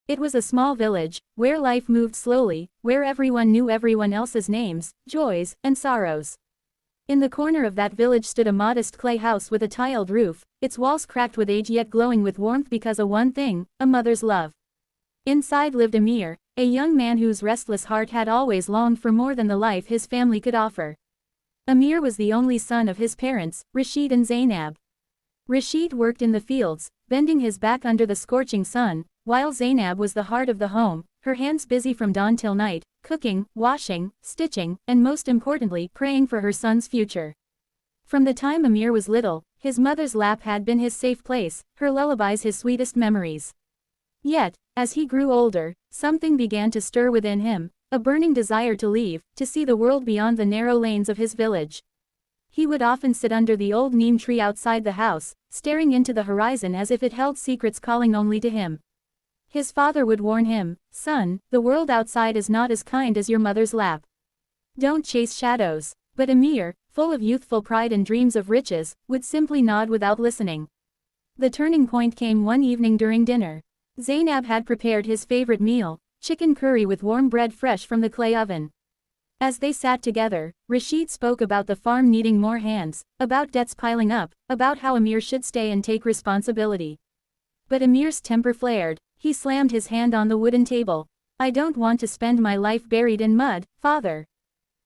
It was a small village, where life moved slowly, where everyone knew everyone else's names, joys, and sorrows. In the corner of that village stood a modest clay house with a tiled roof, its walls cracked with age yet glowing with warmth because of one thing, a mother's love. Inside lived Amir, a young man whose restless heart had always longed for more than the life his family could offer. Amir was the only son of his parents, Rashid and Zainab. Rashid worked in the fields, bending his back under the scorching sun, while Zainab was the heart of the home, her hands busy from dawn till night, cooking, washing, stitching, and most importantly, praying for her son's future. From the time Amir was little, his mother's lap had been his safe place, her lullabies his sweetest memories. Yet, as he grew older, something began to stir within him, a burning desire to leave, to see the world beyond the narrow lanes of his village. He would often sit under the old neem tree outside the house, staring into the horizon as if it held secrets calling only to him. His father would warn him, "Son, the world outside is not as kind as your mother's lap. Don't chase shadows." But Amir, full of youthful pride and dreams of riches, would simply nod without listening. The turning point came one evening during dinner. Zainab had prepared his favorite meal, chicken curry with warm bread fresh from the clay oven. As they sat together, Rashid spoke about the farm needing more hands, about debts piling up, about how Amir should stay and take responsibility. But Amir's temper flared. He slammed his hand on the wooden table. "I don't want to spend my life buried in mud, father.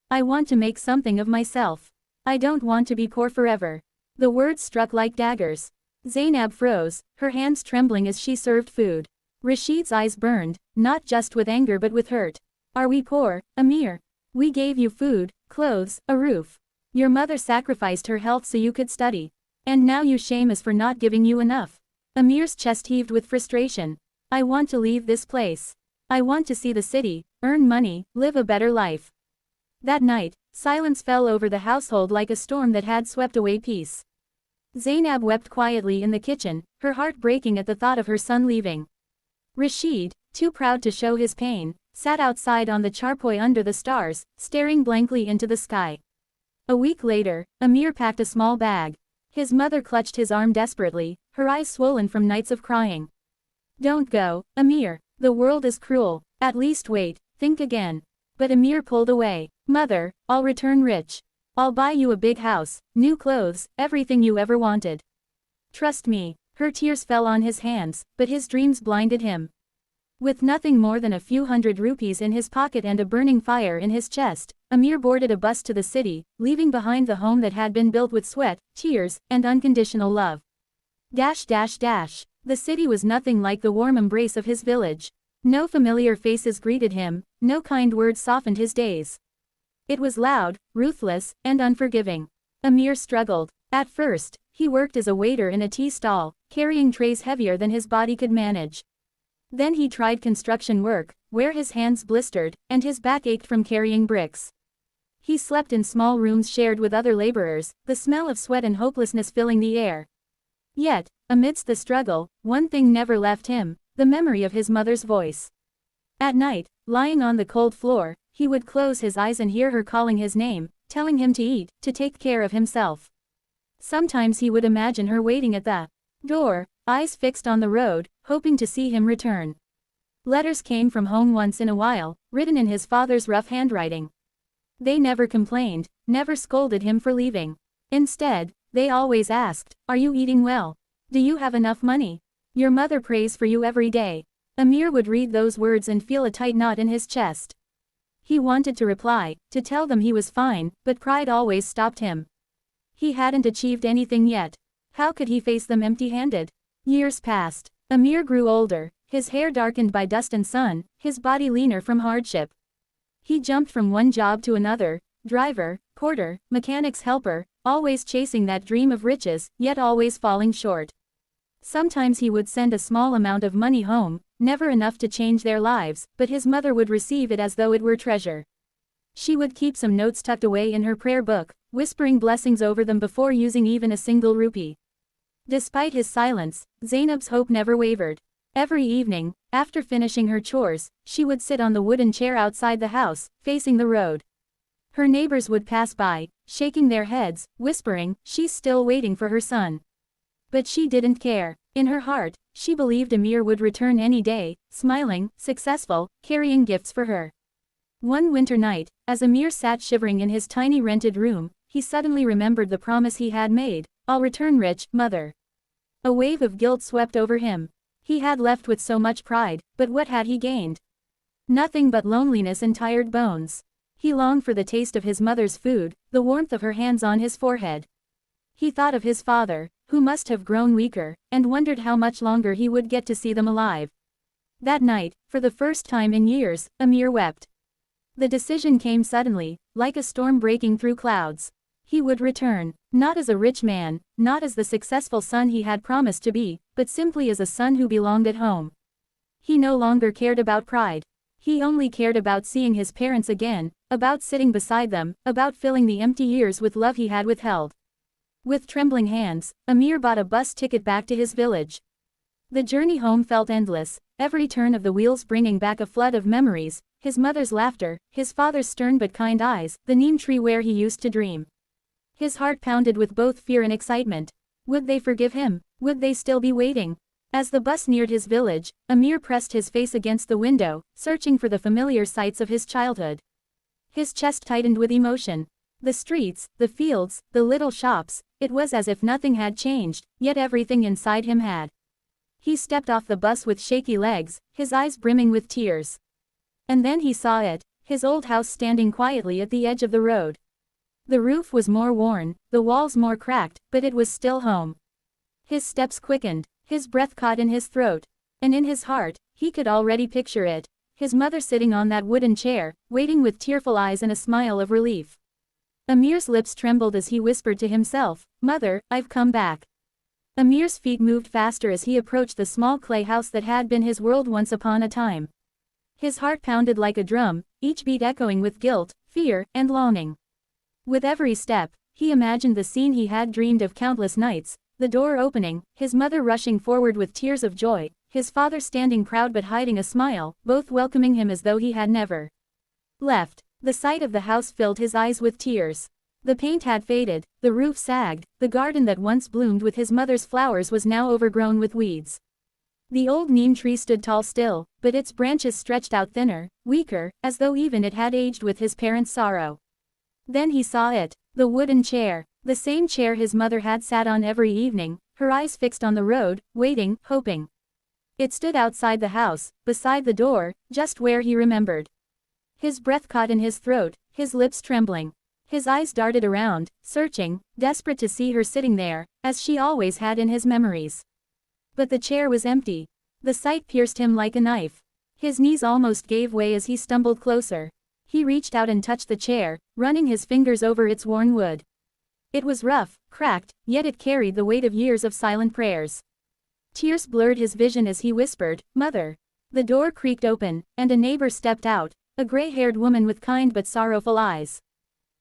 I want to make something of myself. I don't want to be poor forever." The words struck like daggers. Zainab froze, her hands trembling as she served food. Rashid's eyes burned, not just with anger but with hurt. "Are we poor, Amir? We gave you food, clothes, a roof. Your mother sacrificed her health so you could study. And now you shame us for not giving you enough." Amir's chest heaved with frustration. "I want to leave this place. I want to see the city, earn money, live a better life." That night, silence fell over the household like a storm that had swept away peace. Zainab wept quietly in the kitchen, her heart breaking at the thought of her son leaving. Rashid, too proud to show his pain, sat outside on the charpoy under the stars, staring blankly into the sky. A week later, Amir packed a small bag. His mother clutched his arm desperately, her eyes swollen from nights of crying. "Don't go, Amir. The world is cruel. At least wait, think again." But Amir pulled away. "Mother, I'll return rich. I'll buy you a big house, new clothes, everything you ever wanted. Trust me." Her tears fell on his hands, but his dreams blinded him. With nothing more than a few hundred rupees in his pocket and a burning fire in his chest, Amir boarded a bus to the city, leaving behind the home that had been built with sweat, tears, and unconditional love. The city was nothing like the warm embrace of his village. No familiar faces greeted him, no kind words softened his days. It was loud, ruthless, and unforgiving. Amir struggled. At first, he worked as a waiter in a tea stall, carrying trays heavier than his body could manage. Then he tried construction work, where his hands blistered, and his back ached from carrying bricks. He slept in small rooms shared with other laborers, the smell of sweat and hopelessness filling the air. Yet, amidst the struggle, one thing never left him, the memory of his mother's voice. At night, lying on the cold floor, he would close his eyes and hear her calling his name, telling him to eat, to take care of himself. Sometimes he would imagine her waiting at the door, eyes fixed on the road, hoping to see him return. Letters came from home once in a while, written in his father's rough handwriting. They never complained, never scolded him for leaving. Instead, they always asked, "Are you eating well? Do you have enough money? Your mother prays for you every day." Amir would read those words and feel a tight knot in his chest. He wanted to reply, to tell them he was fine, but pride always stopped him. He hadn't achieved anything yet. How could he face them empty-handed? Years passed. Amir grew older, his hair darkened by dust and sun, his body leaner from hardship. He jumped from one job to another, driver, porter, mechanic's helper, always chasing that dream of riches, yet always falling short. Sometimes he would send a small amount of money home, never enough to change their lives, but his mother would receive it as though it were treasure. She would keep some notes tucked away in her prayer book, whispering blessings over them before using even a single rupee. Despite his silence, Zainab's hope never wavered. Every evening, after finishing her chores, she would sit on the wooden chair outside the house, facing the road. Her neighbors would pass by, shaking their heads, whispering, "She's still waiting for her son." But she didn't care. In her heart, she believed Amir would return any day, smiling, successful, carrying gifts for her. One winter night, as Amir sat shivering in his tiny rented room, he suddenly remembered the promise he had made, "I'll return rich, mother." A wave of guilt swept over him. He had left with so much pride, but what had he gained? Nothing but loneliness and tired bones. He longed for the taste of his mother's food, the warmth of her hands on his forehead. He thought of his father, who must have grown weaker, and wondered how much longer he would get to see them alive. That night, for the first time in years, Amir wept. The decision came suddenly, like a storm breaking through clouds. He would return, not as a rich man, not as the successful son he had promised to be, but simply as a son who belonged at home. He no longer cared about pride. He only cared about seeing his parents again, about sitting beside them, about filling the empty years with love he had withheld. With trembling hands, Amir bought a bus ticket back to his village. The journey home felt endless, every turn of the wheels bringing back a flood of memories, his mother's laughter, his father's stern but kind eyes, the neem tree where he used to dream. His heart pounded with both fear and excitement. Would they forgive him? Would they still be waiting? As the bus neared his village, Amir pressed his face against the window, searching for the familiar sights of his childhood. His chest tightened with emotion. The streets, the fields, the little shops, it was as if nothing had changed, yet everything inside him had. He stepped off the bus with shaky legs, his eyes brimming with tears. And then he saw it, his old house standing quietly at the edge of the road. The roof was more worn, the walls more cracked, but it was still home. His steps quickened, his breath caught in his throat. And in his heart, he could already picture it, his mother sitting on that wooden chair, waiting with tearful eyes and a smile of relief. Amir's lips trembled as he whispered to himself, "Mother, I've come back." Amir's feet moved faster as he approached the small clay house that had been his world once upon a time. His heart pounded like a drum, each beat echoing with guilt, fear, and longing. With every step, he imagined the scene he had dreamed of countless nights, the door opening, his mother rushing forward with tears of joy, his father standing proud but hiding a smile, both welcoming him as though he had never left. The sight of the house filled his eyes with tears. The paint had faded, the roof sagged, the garden that once bloomed with his mother's flowers was now overgrown with weeds. The old neem tree stood tall still, but its branches stretched out thinner, weaker, as though even it had aged with his parents' sorrow. Then he saw it, the wooden chair, the same chair his mother had sat on every evening, her eyes fixed on the road, waiting, hoping. It stood outside the house, beside the door, just where he remembered. His breath caught in his throat, his lips trembling. His eyes darted around, searching, desperate to see her sitting there, as she always had in his memories. But the chair was empty. The sight pierced him like a knife. His knees almost gave way as he stumbled closer. He reached out and touched the chair, running his fingers over its worn wood. It was rough, cracked, yet it carried the weight of years of silent prayers. Tears blurred his vision as he whispered, "Mother." The door creaked open, and a neighbor stepped out, a gray-haired woman with kind but sorrowful eyes.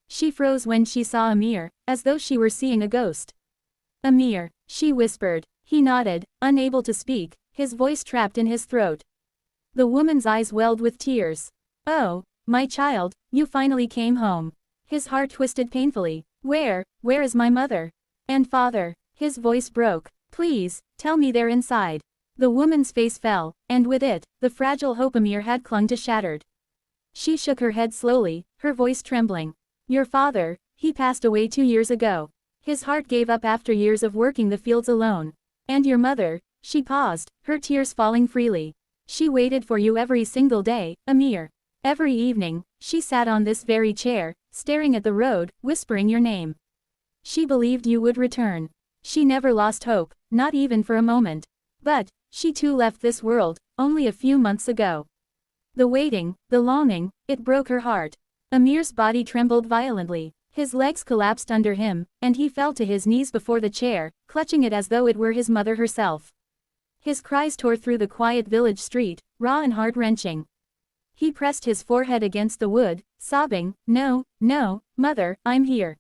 She froze when she saw Amir, as though she were seeing a ghost. "Amir," she whispered. He nodded, unable to speak, his voice trapped in his throat. The woman's eyes welled with tears. "Oh, my child, you finally came home." His heart twisted painfully. Where is my mother? And father?" His voice broke. "Please, tell me they're inside." The woman's face fell, and with it, the fragile hope Amir had clung to shattered. She shook her head slowly, her voice trembling. "Your father, he passed away 2 years ago. His heart gave up after years of working the fields alone. And your mother," she paused, her tears falling freely. "She waited for you every single day, Amir. Every evening, she sat on this very chair, staring at the road, whispering your name. She believed you would return. She never lost hope, not even for a moment. But, she too left this world, only a few months ago." The waiting, the longing, it broke her heart. Amir's body trembled violently. His legs collapsed under him, and he fell to his knees before the chair, clutching it as though it were his mother herself. His cries tore through the quiet village street, raw and heart-wrenching. He pressed his forehead against the wood, sobbing, "No, no, mother, I'm here.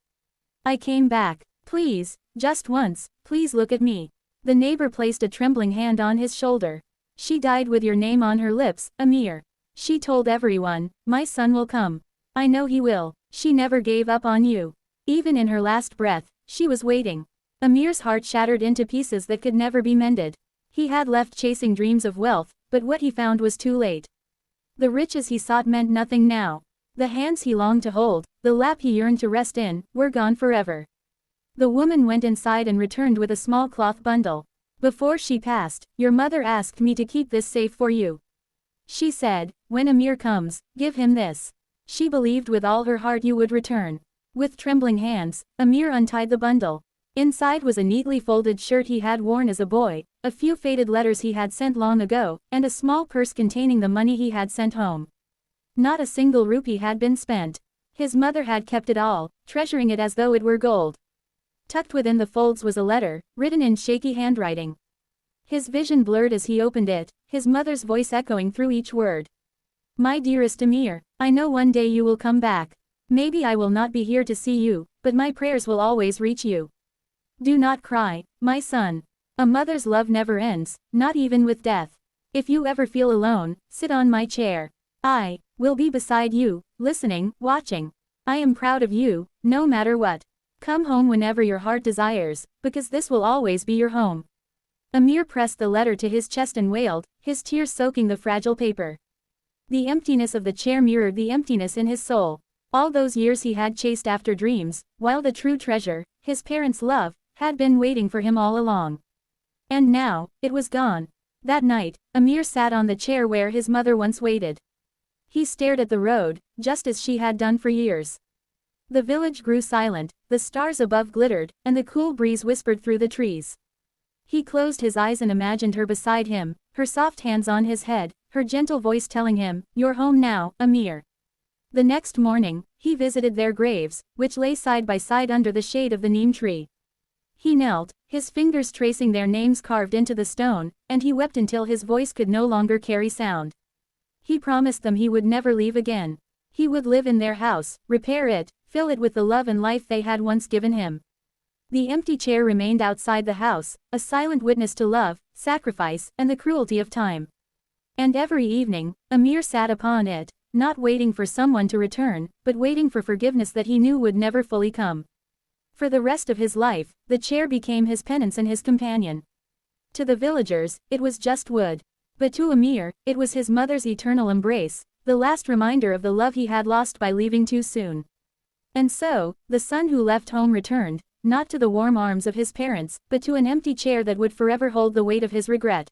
I came back. Please, just once, please look at me." The neighbor placed a trembling hand on his shoulder. "She died with your name on her lips, Amir. She told everyone, my son will come. I know he will. She never gave up on you. Even in her last breath, she was waiting." Amir's heart shattered into pieces that could never be mended. He had left chasing dreams of wealth, but what he found was too late. The riches he sought meant nothing now. The hands he longed to hold, the lap he yearned to rest in, were gone forever. The woman went inside and returned with a small cloth bundle. Before she passed, your mother asked me to keep this safe for you. She said, when Amir comes, give him this. She believed with all her heart you would return. With trembling hands, Amir untied the bundle. Inside was a neatly folded shirt he had worn as a boy, a few faded letters he had sent long ago, and a small purse containing the money he had sent home. Not a single rupee had been spent. His mother had kept it all, treasuring it as though it were gold. Tucked within the folds was a letter, written in shaky handwriting. His vision blurred as he opened it, his mother's voice echoing through each word. My dearest Amir, I know one day you will come back. Maybe I will not be here to see you, but my prayers will always reach you. Do not cry, my son. A mother's love never ends, not even with death. If you ever feel alone, sit on my chair. I will be beside you, listening, watching. I am proud of you, no matter what. Come home whenever your heart desires, because this will always be your home. Amir pressed the letter to his chest and wailed, his tears soaking the fragile paper. The emptiness of the chair mirrored the emptiness in his soul. All those years he had chased after dreams, while the true treasure, his parents' love, had been waiting for him all along. And now, it was gone. That night, Amir sat on the chair where his mother once waited. He stared at the road, just as she had done for years. The village grew silent, the stars above glittered, and the cool breeze whispered through the trees. He closed his eyes and imagined her beside him, her soft hands on his head, her gentle voice telling him, "You're home now, Amir." The next morning, he visited their graves, which lay side by side under the shade of the neem tree. He knelt, his fingers tracing their names carved into the stone, and he wept until his voice could no longer carry sound. He promised them he would never leave again. He would live in their house, repair it, fill it with the love and life they had once given him. The empty chair remained outside the house, a silent witness to love, sacrifice, and the cruelty of time. And every evening, Amir sat upon it, not waiting for someone to return, but waiting for forgiveness that he knew would never fully come. For the rest of his life, the chair became his penance and his companion. To the villagers, it was just wood. But to Amir, it was his mother's eternal embrace, the last reminder of the love he had lost by leaving too soon. And so, the son who left home returned, not to the warm arms of his parents, but to an empty chair that would forever hold the weight of his regret.